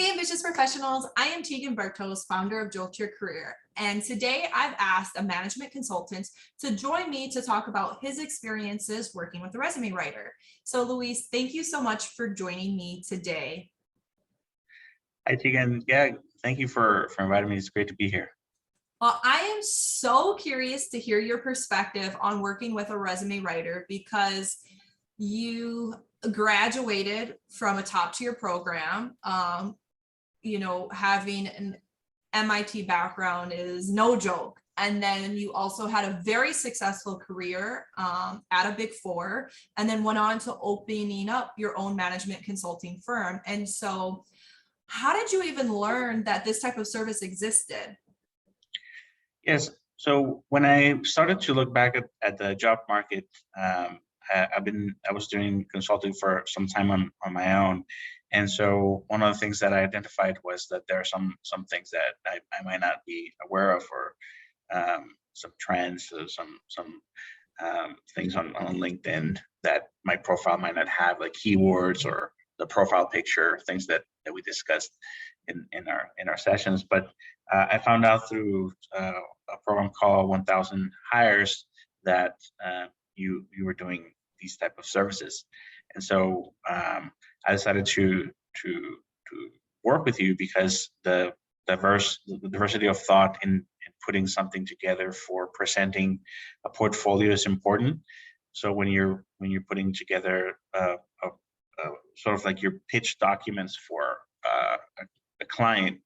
Hey, ambitious professionals. I am Tegan Bertos, founder of Jolt Your Career. And today I've asked a management consultant to join me to talk about his experiences working with a resume writer. So, Luis, thank you so much for joining me today. Hi, Tegan. Yeah, thank you for inviting me. It's great to be here. Well, I am so curious to hear your perspective on working with a resume writer because you graduated from a top tier program. Having an MIT background is no joke. And then you also had a very successful career at a big four, and then went on to opening up your own management consulting firm. And so, how did you even learn that this type of service existed? Yes. So when I started to look back at the job market, I was doing consulting for some time on my own, and so one of the things that I identified was that there are some things that I might not be aware of, or some trends, some things on LinkedIn that my profile might not have, like keywords or the profile picture, things that we discussed in our sessions. But I found out through a program called 1000 Hires that you were doing these type of services, and so I decided to work with you because the diversity of thought in putting something together for presenting a portfolio is important. So when you're putting together sort of like your pitch documents for a client,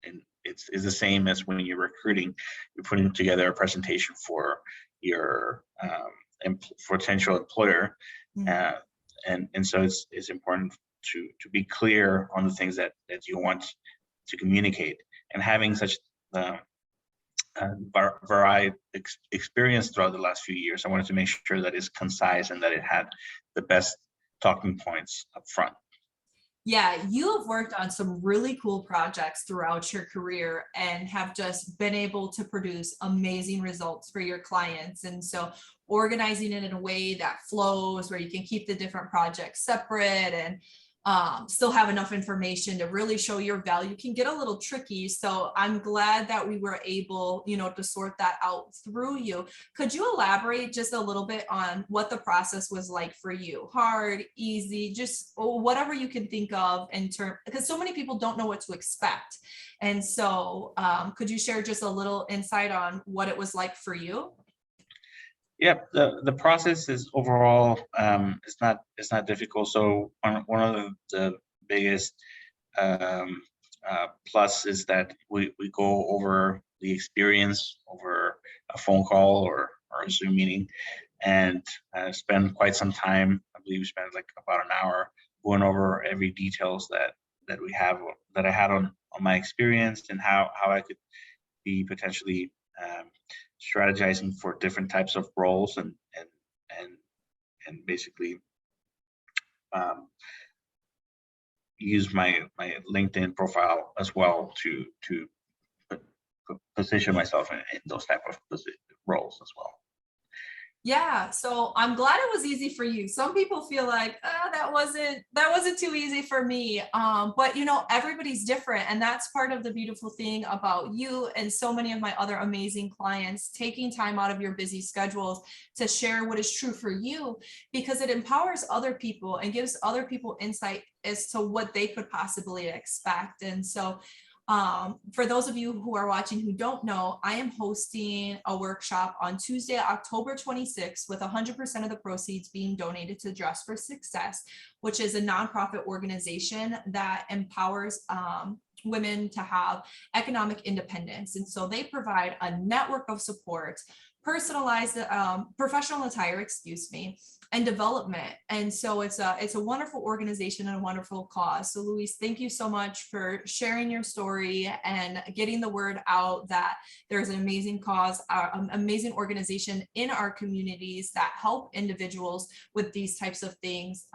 and it's the same as when you're recruiting, you're putting together a presentation for your potential employer, and so it's important to be clear on the things that you want to communicate, and having such varied experience throughout the last few years, I wanted to make sure that it's concise and that it had the best talking points up front. Yeah, you have worked on some really cool projects throughout your career and have just been able to produce amazing results for your clients. And so organizing it in a way that flows, where you can keep the different projects separate and still have enough information to really show your value can get a little tricky. So I'm glad that we were able, to sort that out through you. Could you elaborate just a little bit on what the process was like for you? Hard, easy, just whatever you can think of in terms, because so many people don't know what to expect. And so could you share just a little insight on what it was like for you? Yeah, the process is overall it's not difficult. So one of the biggest plus is that we go over the experience over a phone call or a Zoom meeting, and spend quite some time. I believe we spent like about an hour going over every details that we have, that I had on my experience, and how I could be potentially strategizing for different types of roles, and basically use my LinkedIn profile as well to position myself in those type of roles as well. Yeah, so I'm glad it was easy for you. Some people feel like that wasn't too easy for me. But everybody's different, and that's part of the beautiful thing about you and so many of my other amazing clients, taking time out of your busy schedules to share what is true for you, because it empowers other people and gives other people insight as to what they could possibly expect. And so for those of you who are watching who don't know, I am hosting a workshop on Tuesday, October 26th, with 100% of the proceeds being donated to Dress for Success, which is a nonprofit organization that empowers women to have economic independence. And so they provide a network of support, personalized professional attire, and development. And so it's a wonderful organization and a wonderful cause. So Luis, thank you so much for sharing your story and getting the word out that there's an amazing cause, amazing organization in our communities that help individuals with these types of things,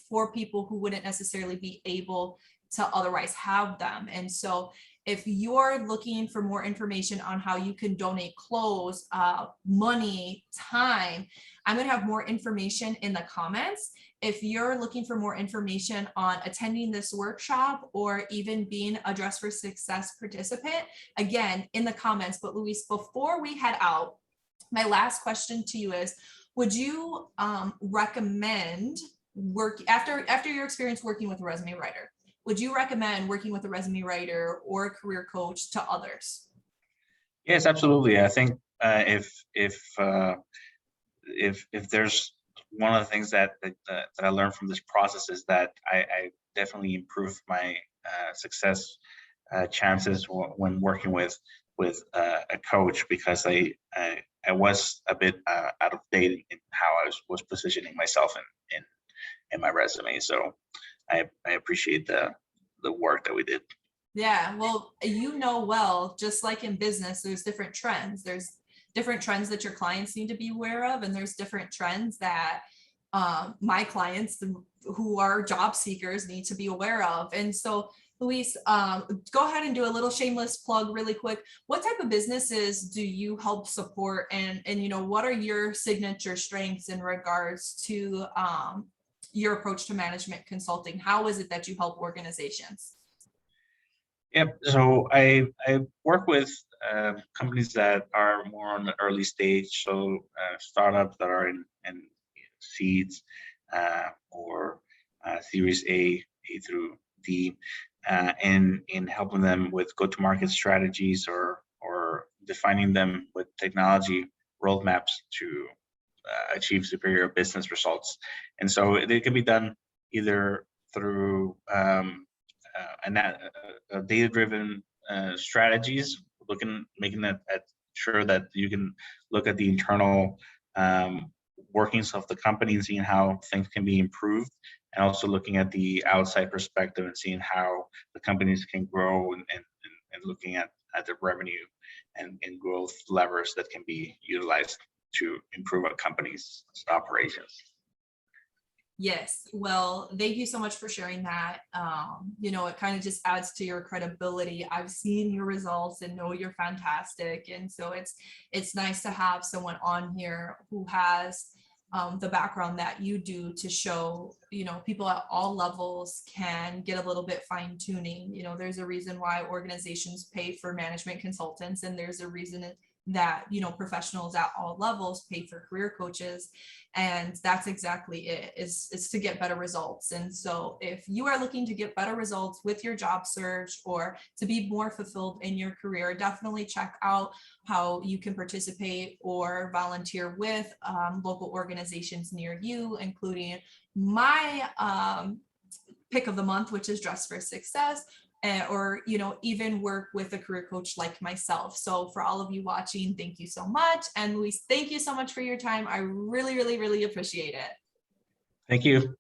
for people who wouldn't necessarily be able to otherwise have them. And so if you're looking for more information on how you can donate clothes, money, time, I'm going to have more information in the comments. If you're looking for more information on attending this workshop or even being a Dress for Success participant, again, in the comments. But Luis, before we head out, my last question to you is, would you recommend after your experience working with a resume writer, would you recommend working with a resume writer or a career coach to others? Yes, absolutely. I think if there's one of the things that I learned from this process is that I definitely improved my success chances when working with a coach, because I was a bit out of date in how I was positioning myself in my resume. So I appreciate the work that we did. Yeah, well, well, just like in business, there's different trends. There's different trends that your clients need to be aware of, and there's different trends that my clients who are job seekers need to be aware of. And so, Luis, go ahead and do a little shameless plug really quick. What type of businesses do you help support, and what are your signature strengths in regards to your approach to management consulting? How is it that you help organizations? Yep. So I work with companies that are more on the early stage, so startups that are in seeds or Series A through D, in helping them with go-to-market strategies or defining them with technology roadmaps to achieve superior business results. And so it can be done either through data-driven strategies, making that sure that you can look at the internal workings of the company and seeing how things can be improved, and also looking at the outside perspective and seeing how the companies can grow, and looking at the revenue and growth levers that can be utilized to improve a company's operations. Yes. Well, thank you so much for sharing that. It kind of just adds to your credibility. I've seen your results and know you're fantastic. And so it's nice to have someone on here who has the background that you do to show, people at all levels can get a little bit fine tuning. There's a reason why organizations pay for management consultants, and there's a reason that professionals at all levels pay for career coaches, and that's exactly it, is to get better results. And so if you are looking to get better results with your job search or to be more fulfilled in your career, definitely check out how you can participate or volunteer with local organizations near you, including my pick of the month, which is Dress for Success, or even work with a career coach like myself. So for all of you watching, thank you so much. And Luis, thank you so much for your time. I really, really, really appreciate it. Thank you.